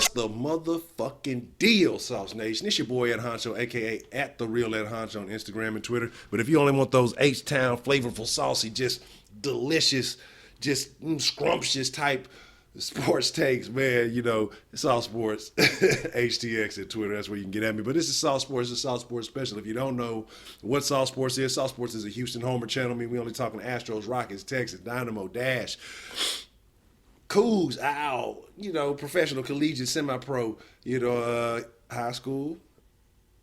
What's the motherfucking deal, Sauce Nation? It's your boy Ed Honcho, aka at the real Ed Honcho on Instagram and Twitter. But if you only want those HTOWN flavorful, saucy, just delicious, just scrumptious type sports takes, man, you know, it's all sports. HTX at Twitter, that's where you can get at me. But this is Sauce Sports, it's a Sauce Sports special. If you don't know what Sauce Sports is a Houston Homer channel. I mean, we only talking Astros, Rockets, Texas, Dynamo, Dash, Cougs, Owl, you know, professional, collegiate, semi-pro, you know, high school,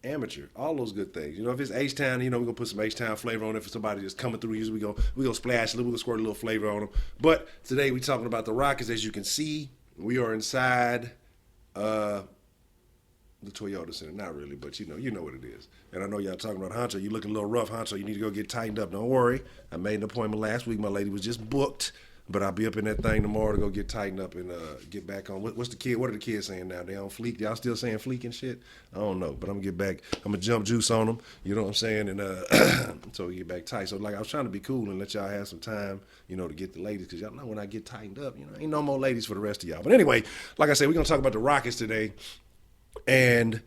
amateur, all those good things. You know, if it's H-Town, you know, we're going to put some H-Town flavor on it for somebody just coming through. Usually we're going to splash a little, we're going to squirt a little flavor on them. But today we're talking about the Rockets. As you can see, we are inside the Toyota Center. Not really, but you know what it is. And I know y'all talking about Honcho. You looking a little rough, Honcho. You need to go get tightened up. Don't worry. I made an appointment last week. My lady was just booked. But I'll be up in that thing tomorrow to go get tightened up and get back on. What's the kid? What are the kids saying now? They on fleek? Y'all still saying fleek and shit? I don't know. But I'm gonna get back. I'm gonna jump juice on them. You know what I'm saying? And so we get back tight. So like I was trying to be cool and let y'all have some time, you know, to get the ladies, because y'all know when I get tightened up, you know, ain't no more ladies for the rest of y'all. But anyway, like I said, we're gonna talk about the Rockets today, and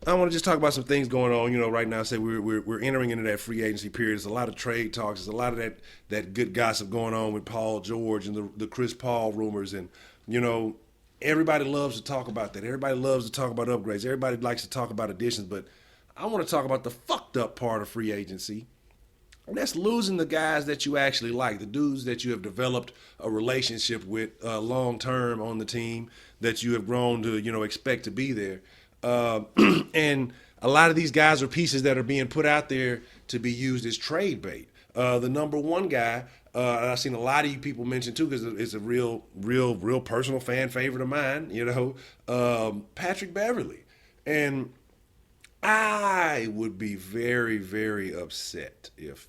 I want to just talk about some things going on. You know, right now, say we're entering into that free agency period. There's a lot of trade talks. There's a lot of that good gossip going on with Paul George and the Chris Paul rumors. And, you know, everybody loves to talk about that. Everybody loves to talk about upgrades. Everybody likes to talk about additions. But I want to talk about the fucked up part of free agency. And that's losing the guys that you actually like, the dudes that you have developed a relationship with long term on the team, that you have grown to, you know, expect to be there. And a lot of these guys are pieces that are being put out there to be used as trade bait. The number one guy, I've seen a lot of you people mention too, because it's a real personal fan favorite of mine, you know, Patrick Beverley. And I would be very, very upset if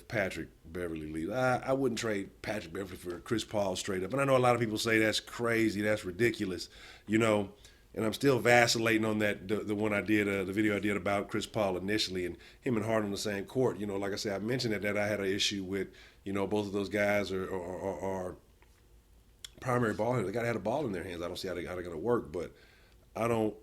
Patrick Beverley leaves. I wouldn't trade Patrick Beverley for Chris Paul straight up. And I know a lot of people say that's crazy, that's ridiculous, you know. And I'm still vacillating on that, the one I did, the video I did about Chris Paul initially, and him and Harden on the same court. You know, like I said, I mentioned that I had an issue with, you know, both of those guys are primary ball handlers. They got to have a ball in their hands. I don't see how they're going to work, but I don't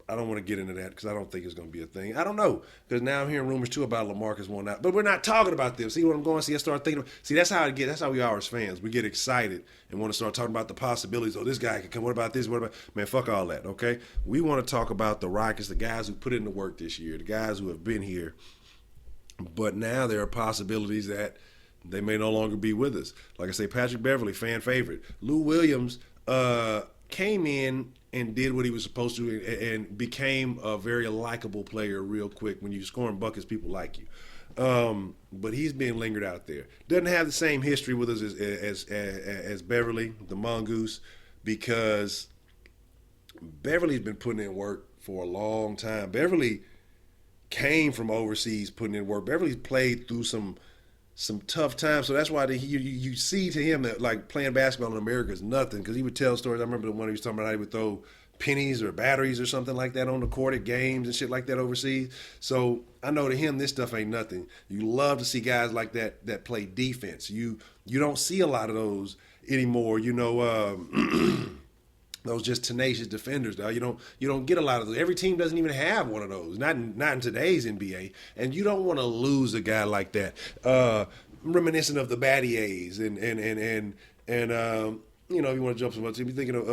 want to get into that because I don't think it's going to be a thing. I don't know, because now I'm hearing rumors too about LaMarcus wanting out. But we're not talking about this. See what I'm going? See, I start thinking. See, that's how we are as fans. We get excited and want to start talking about the possibilities. Oh, this guy can come. What about this? What about, man, fuck all that, okay? We want to talk about the Rockets, the guys who put in the work this year, the guys who have been here. But now there are possibilities that they may no longer be with us. Like I say, Patrick Beverley, fan favorite. Lou Williams came in and did what he was supposed to and became a very likable player real quick. When you're scoring buckets, people like you. But he's being lingered out there. Doesn't have the same history with us as Beverley, the mongoose, because Beverley's been putting in work for a long time. Beverley came from overseas putting in work. Beverley's played through some tough times, so that's why you see to him that like playing basketball in America is nothing, because he would tell stories. I remember the one he was talking about how he would throw pennies or batteries or something like that on the court at games and shit like that overseas. So I know to him this stuff ain't nothing. You love to see guys like that play defense. You don't see a lot of those anymore. You know, those just tenacious defenders, though. You don't get a lot of those. Every team doesn't even have one of those. Not in today's NBA. And you don't want to lose a guy like that. Reminiscent of the Battiers and you know, you want to jump so much. You're thinking of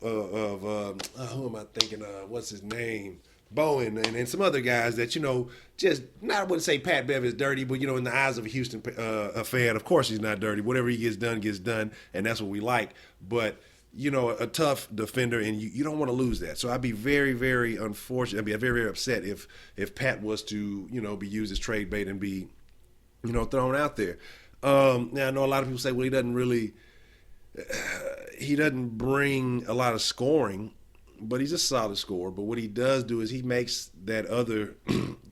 who am I thinking of? What's his name? Bowen and some other guys that, you know, just not, I wouldn't say Pat Bev is dirty, but, you know, in the eyes of a Houston a fan, of course he's not dirty. Whatever he gets done, and that's what we like. But, you know, a tough defender, and you don't want to lose that. So I'd be very, very unfortunate. I'd be very, very upset if Pat was to, you know, be used as trade bait and be, you know, thrown out there. Now, I know a lot of people say, well, he doesn't bring a lot of scoring, but he's a solid scorer. But what he does do is he makes that other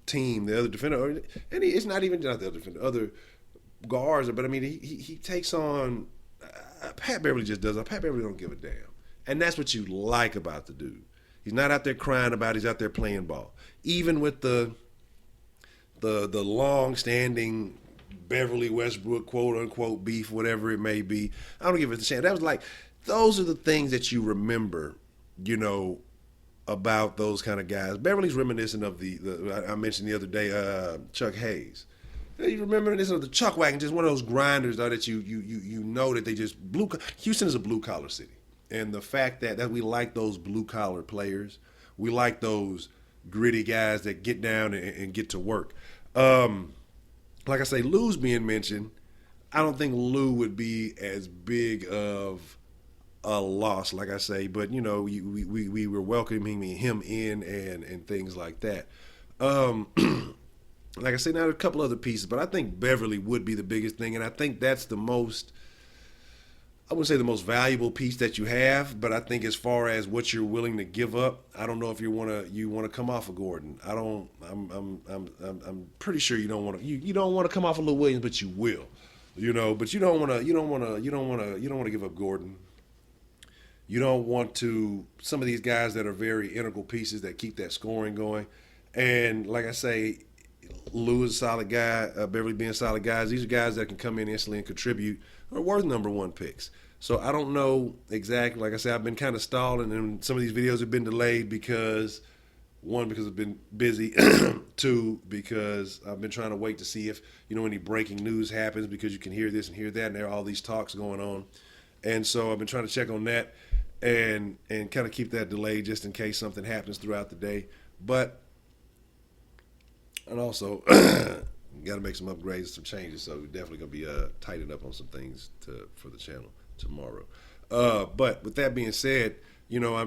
team, the other defender, and it's not even just the other defender, other guards, but I mean, he takes on. Pat Beverley just does. Pat Beverley don't give a damn, and that's what you like about the dude. He's not out there crying about it. He's out there playing ball. Even with the long-standing Beverly Westbrook quote-unquote beef, whatever it may be, I don't give it a chance. That was like those are the things that you remember, you know, about those kind of guys. Beverly's reminiscent of the I mentioned the other day, Chuck Hayes. You remember this of the Chuck Wagon, just one of those grinders though, that you know that they just blue. Houston is a blue collar city, and the fact that we like those blue collar players, we like those gritty guys that get down and get to work. Like I say, Lou's being mentioned. I don't think Lou would be as big of a loss, like I say, but you know, we were welcoming him in and things like that. Like I say, now a couple other pieces, but I think Beverly would be the biggest thing, and I think that's the most. I wouldn't say the most valuable piece that you have, but I think as far as what you're willing to give up, I don't know if you want to come off of Gordon. I don't. I'm pretty sure you don't want to. You don't want to come off of Lou Williams, but you will. You know, but you don't want to give up Gordon. You don't want to. Some of these guys that are very integral pieces that keep that scoring going, and like I say, Lou is a solid guy. Beverly being solid guys. These are guys that can come in instantly and contribute. Are worth number one picks. So I don't know exactly. Like I said, I've been kind of stalling, and some of these videos have been delayed because, one, because I've been busy. Two, because I've been trying to wait to see if any breaking news happens, because you can hear this and hear that, and there are all these talks going on. And so I've been trying to check on that and kind of keep that delayed just in case something happens throughout the day. And also, got to make some upgrades, some changes. So we're definitely going to be tightening up on some things for the channel tomorrow. But with that being said, I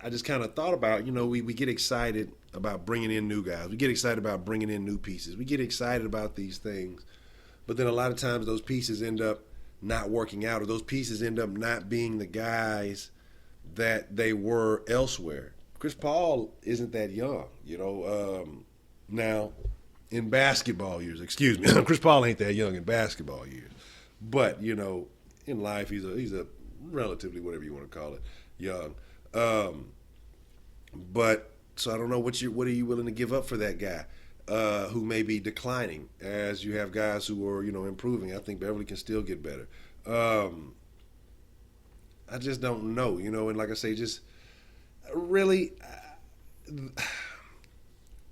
just kind of thought about, we get excited about bringing in new guys. We get excited about bringing in new pieces. We get excited about these things. But then a lot of times those pieces end up not working out, or those pieces end up not being the guys that they were elsewhere. Chris Paul isn't that young, now in basketball years, excuse me. Chris Paul ain't that young in basketball years. But, in life he's a relatively, whatever you want to call it, young. But so I don't know what are you willing to give up for that guy who may be declining as you have guys who are, improving. I think Beverly can still get better. I just don't know, and like I say, just really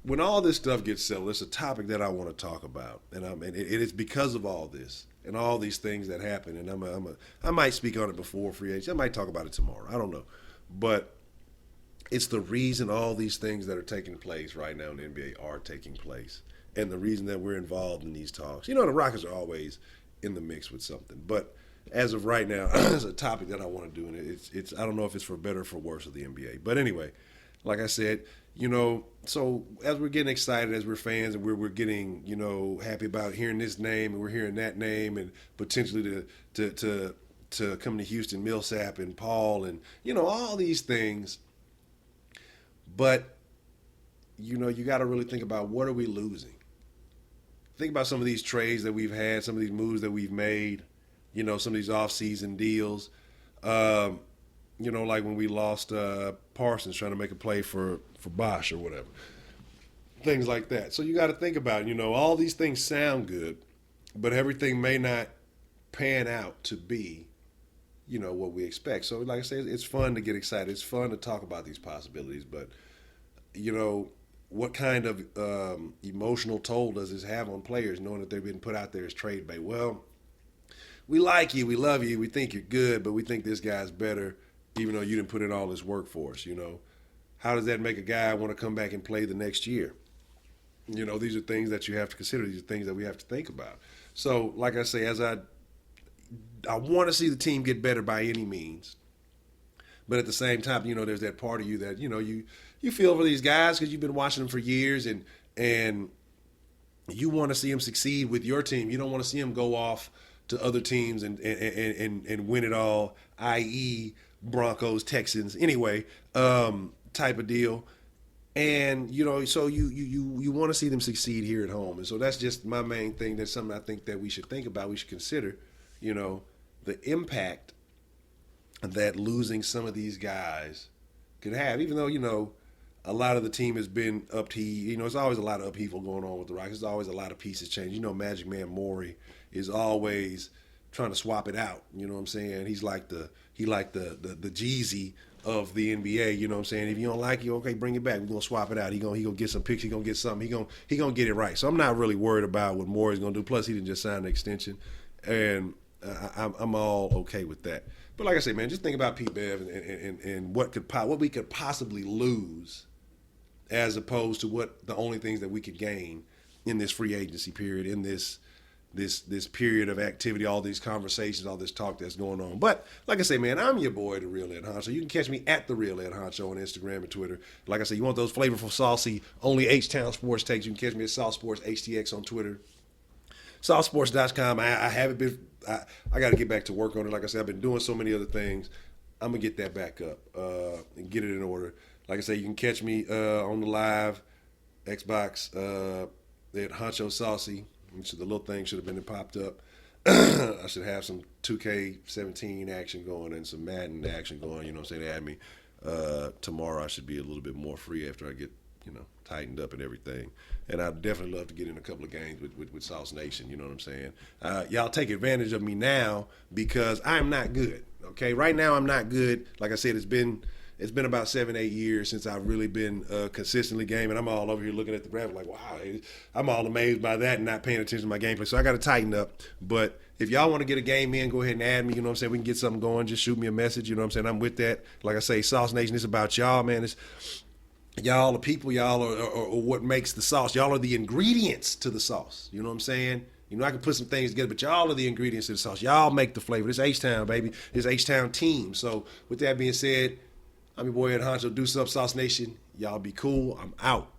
when all this stuff gets settled, it's a topic that I want to talk about, and it is because of all this and all these things that happen. And I might speak on it before free agency. I might talk about it tomorrow. I don't know, but it's the reason all these things that are taking place right now in the NBA are taking place, and the reason that we're involved in these talks. The Rockets are always in the mix with something, but as of right now, it's a topic that I want to do, and it's I don't know if it's for better or for worse of the NBA. But anyway, like I said, so as we're getting excited, as we're fans, and we're getting, happy about hearing this name, and we're hearing that name, and potentially to come to Houston, Millsap and Paul, and, all these things. But, you got to really think about, what are we losing? Think about some of these trades that we've had, some of these moves that we've made, some of these off-season deals. Like when we lost Parsons trying to make a play for Bosch or whatever. Things like that. So you got to think about, all these things sound good, but everything may not pan out to be, what we expect. So like I said, it's fun to get excited. It's fun to talk about these possibilities, but, what kind of emotional toll does this have on players, knowing that they've been put out there as trade bait? Well, we like you, we love you, we think you're good, but we think this guy's better, even though you didn't put in all this work for us, How does that make a guy want to come back and play the next year? These are things that you have to consider. These are things that we have to think about. So, like I say, as I want to see the team get better by any means. But at the same time, there's that part of you that, you feel for these guys because you've been watching them for years, and you want to see them succeed with your team. You don't want to see them go off to other teams and win it all, i.e., Broncos, Texans, anyway, type of deal. And, so you want to see them succeed here at home. And so that's just my main thing. That's something I think that we should think about. We should consider, the impact that losing some of these guys could have, even though, a lot of the team has been upheaval. It's always a lot of upheaval going on with the Rockets. There's always a lot of pieces changing. Magic Man Morey is always trying to swap it out. You know what I'm saying? He like the Jeezy of the NBA. You know what I'm saying? If you don't like it, okay, bring it back. We're gonna swap it out. He gonna get some picks. He gonna get something. He gonna get it right. So I'm not really worried about what Morey's gonna do. Plus, he didn't just sign an extension, and I'm all okay with that. But like I say, man, just think about Pete Bev and what we could possibly lose, as opposed to what the only things that we could gain in this free agency period, in this period of activity, all these conversations, all this talk that's going on. But like I say, man, I'm your boy, the Real Ed Honcho. You can catch me at the Real Ed Honcho on Instagram and Twitter. Like I say, you want those flavorful, saucy, only HTOWN sports takes, you can catch me at Sauce Sports HTX on Twitter. SauceSports.com. I haven't been. I got to get back to work on it. Like I said, I've been doing so many other things. I'm gonna get that back up and get it in order. Like I say, you can catch me on the live Xbox at Honcho Saucy. The little thing should have been popped up. I should have some 2K17 action going and some Madden action going. You know what I'm saying? They had me. Tomorrow I should be a little bit more free after I get, tightened up and everything. And I'd definitely love to get in a couple of games with SauceNation. You know what I'm saying? Y'all take advantage of me now because I'm not good. Okay? Right now I'm not good. Like I said, it's been about 7-8 years since I've really been consistently gaming. I'm all over here looking at the graphic like, wow, I'm all amazed by that and not paying attention to my gameplay. So I got to tighten up. But if y'all want to get a game in, go ahead and add me. You know what I'm saying? We can get something going. Just shoot me a message. You know what I'm saying? I'm with that. Like I say, SauceNation is about y'all, man. It's y'all, the people, y'all are what makes the sauce. Y'all are the ingredients to the sauce. You know what I'm saying? I can put some things together, but y'all are the ingredients to the sauce. Y'all make the flavor. This HTOWN, baby. This HTOWN team. So with that being said, I'm your boy Ed Honcho. Do something, SauceNation. Y'all be cool. I'm out.